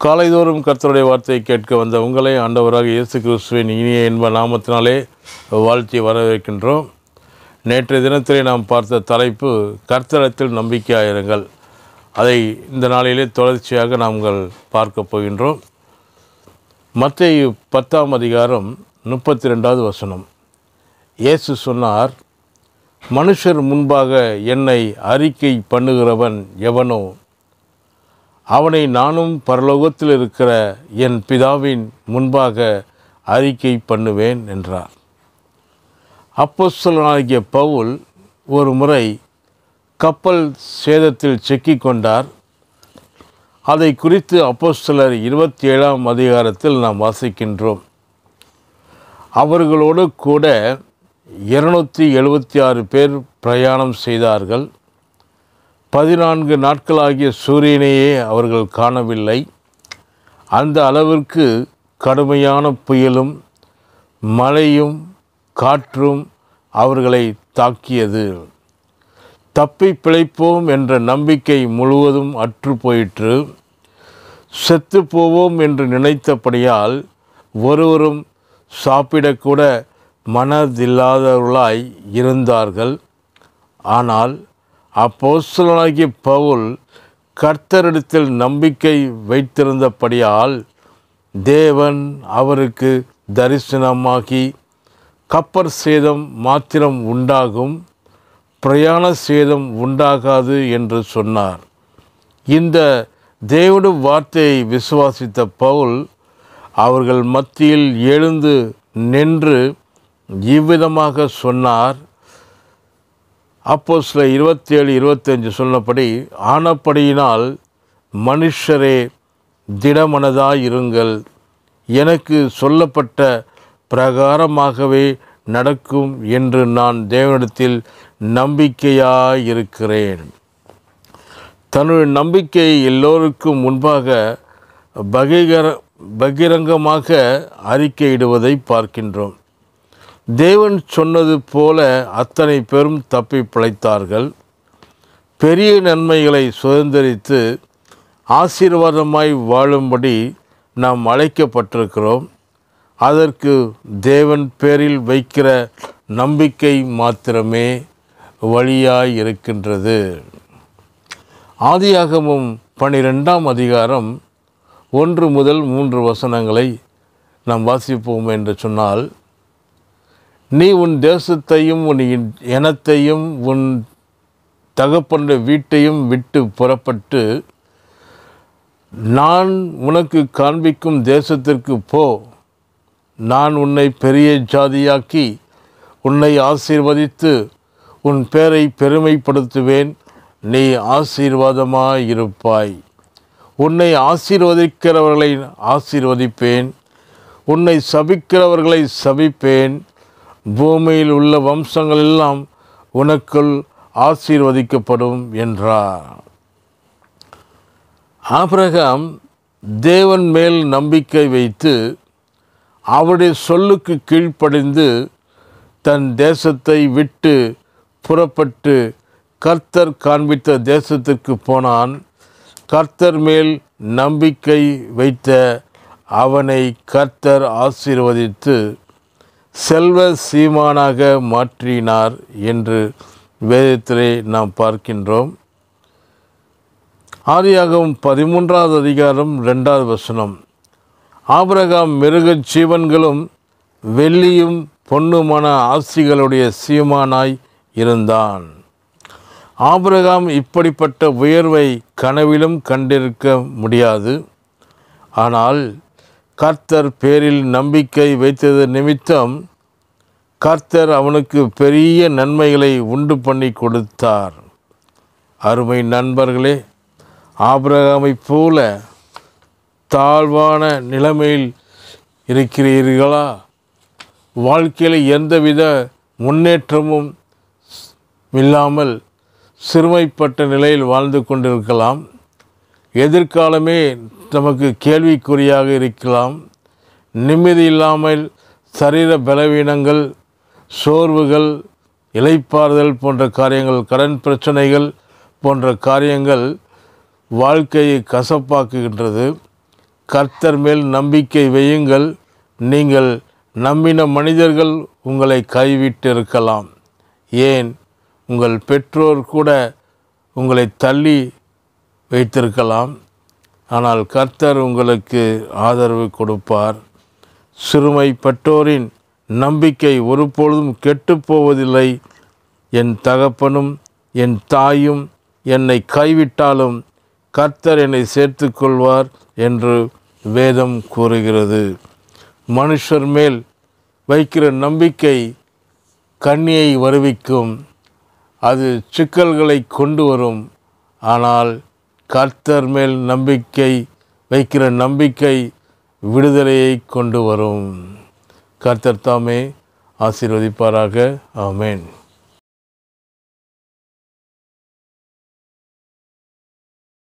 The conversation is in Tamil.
காலைதோறும் கர்த்தருடைய வார்த்தையை கேட்க வந்த உங்களை ஆண்டவராக இயேசு கிறிஸ்துவின் இனிய இன்ப நாமத்தினாலே வாழ்த்தி வரவேற்கின்றோம். நேற்றைய தினத்திலே நாம் பார்த்த தலைப்பு கர்த்தரிடத்தில் நம்பிக்கையாயிருங்கள். அதை இந்த நாளிலே தொடர்ச்சியாக நாங்கள் பார்க்க போகின்றோம். மத்தேயு 10ஆம் அதிகாரம் 32வது வசனம். இயேசு சொன்னார், மனுஷர் முன்பாக என்னை அறிக்கை பண்ணுகிறவன் எவனோ அவனை நானும் பரலோகத்தில் இருக்கிற என் பிதாவின் முன்பாக அறிக்கை பண்ணுவேன் என்றார். அப்போஸ்தலனாகிய பவுல் ஒரு முறை கப்பல் சேதத்தில் சிக்கிக் கொண்டார். அதை குறித்து அப்போஸ்தலர் 27ஆம் அதிகாரத்தில் நாம் வாசிக்கின்றோம். அவர்களோடு கூட 276 பேர் பிரயாணம் செய்தார்கள். 14 நாட்களாகிய சூரியனையே அவர்கள் காணவில்லை. அந்த அளவிற்கு கடுமையான புயலும் மழையும் காற்றும் அவர்களை தாக்கியது. தப்பி பிழைப்போம் என்ற நம்பிக்கை முழுவதும் அற்று போயிற்று. செத்து போவோம் என்று நினைத்தபடியால் ஒருவரும் சாப்பிடக்கூட மனதில்லாதவர்களாய் இருந்தார்கள். ஆனால் அப்போஸ்தலனாகிய பவுல் கர்த்தரிடத்தில் நம்பிக்கை வைத்திருந்தபடியால் தேவன் அவருக்கு தரிசனமாகி, கப்பற் சேதம் மாத்திரம் உண்டாகும், பிரயாண சேதம் உண்டாகாது என்று சொன்னார். இந்த தேவனுடைய வார்த்தையை விசுவாசித்த பவுல் அவர்கள் மத்தியில் எழுந்து நின்று இவ்விதமாக சொன்னார். அப்போஸ்தலர் 27-25 சொன்னபடி, ஆனபடியினால் மனுஷரே திடமனதாயிருங்கள், எனக்கு சொல்லப்பட்ட பிரகாரமாகவே நடக்கும் என்று நான் தேவனிடத்தில் நம்பிக்கையாயிருக்கிறேன். தன்னுடைய நம்பிக்கையை எல்லோருக்கும் முன்பாக பகிரங்கமாக அறிக்கையிடுவதை பார்க்கின்றோம். தேவன் சொன்னது போல அத்தனை பேரும் தப்பி பிழைத்தார்கள். பெரிய நன்மைகளை சுதந்திரித்து ஆசீர்வாதமாய் வாழும்படி நாம் அழைக்கப்பட்டிருக்கிறோம். அதற்கு தேவன் பேரில் வைக்கிற நம்பிக்கை மாத்திரமே வழியாய் இருக்கின்றது. ஆதியாகமம் 12ஆம் அதிகாரம் 1 முதல் 3 வசனங்களை நாம் வாசிப்போம் என்று சொன்னால், நீ உன் தேசத்தையும் உன் இனத்தையும் உன் தகப்பனுடைய வீட்டையும் விட்டு புறப்பட்டு நான் உனக்கு காண்பிக்கும் தேசத்திற்கு போ. நான் உன்னை பெரிய ஜாதியாக்கி உன்னை ஆசீர்வதித்து உன் பேரை பெருமைப்படுத்துவேன். நீ ஆசீர்வாதமாயிருப்பாய். உன்னை ஆசீர்வதிக்கிறவர்களை ஆசீர்வதிப்பேன், உன்னை சபிக்கிறவர்களை சபிப்பேன். பூமியில் உள்ள வம்சங்கள் எல்லாம் உனக்குள் ஆசீர்வதிக்கப்படும் என்றார். ஆபிரகாம் தேவன் மேல் நம்பிக்கை வைத்து அவருடைய சொல்லுக்கு கீழ்ப்படிந்து தன் தேசத்தை விட்டு புறப்பட்டு கர்த்தர் காண்பித்த தேசத்திற்கு போனான். கர்த்தர் மேல் நம்பிக்கை வைத்த அவனை கர்த்தர் ஆசீர்வதித்து செல்வ சீமானாக மாற்றினார் என்று வேதத்திலே நாம் பார்க்கின்றோம். ஆதியாகமம் 13ஆவது அதிகாரம் 2வது வசனம். ஆபிரகாம் மிருக ஜீவன்களும் வெள்ளியும் பொன்னுமான ஆஸ்திகளுடைய சீமானாய் இருந்தான். ஆபிரகாம் இப்படிப்பட்ட உயர்வை கனவிலும் கண்டிருக்க முடியாது. ஆனால் கர்த்தர் பேரில் நம்பிக்கை வைத்தது நிமித்தம் கர்த்தர் அவனுக்கு பெரிய நன்மைகளை உண்டு பண்ணி கொடுத்தார். அருமை நண்பர்களே, ஆபிரகாமைப் போல தாழ்வான நிலைமையில் இருக்கிறீர்களா? வாழ்க்கையில் எந்தவித முன்னேற்றமும் இல்லாமல் சிறுமைப்பட்ட நிலையில் வாழ்ந்து கொண்டிருக்கலாம். எதிர்காலமே நமக்கு கேள்விக்குறியாக இருக்கலாம். நிம்மதி இல்லாமல் சரீர பலவீனங்கள், சோர்வுகள், இளைப்பாறுதல் போன்ற காரியங்கள், கடன் பிரச்சனைகள் போன்ற காரியங்கள் வாழ்க்கையை கசப்பாக்குகின்றது. கர்த்தர் மேல் நம்பிக்கை வையுங்கள். நீங்கள் நம்பின மனிதர்கள் உங்களை கைவிட்டிருக்கலாம். ஏன், உங்கள் பெற்றோர் கூட உங்களை தள்ளி வைத்திருக்கலாம். ஆனால் கர்த்தர் உங்களுக்கு ஆதரவு கொடுப்பார். சிறுமைப்பட்டோரின் நம்பிக்கை ஒருபொழுதும் கெட்டுப்போவதில்லை. என் தகப்பனும் என் தாயும் என்னை கைவிட்டாலும் கர்த்தர் என்னை சேர்த்து கொள்வார் என்று வேதம் கூறுகிறது. மனுஷர் மேல் வைக்கிற நம்பிக்கை கண்ணியை வருவிக்கும், அது சிக்கல்களை கொண்டு வரும். ஆனால் கர்த்தர் மேல் நம்பிக்கை வைக்கிற நம்பிக்கை விடுதலையை கொண்டு வரும். கர்த்தர் தாமே ஆசீர்வதிப்பாராக. ஆமென்.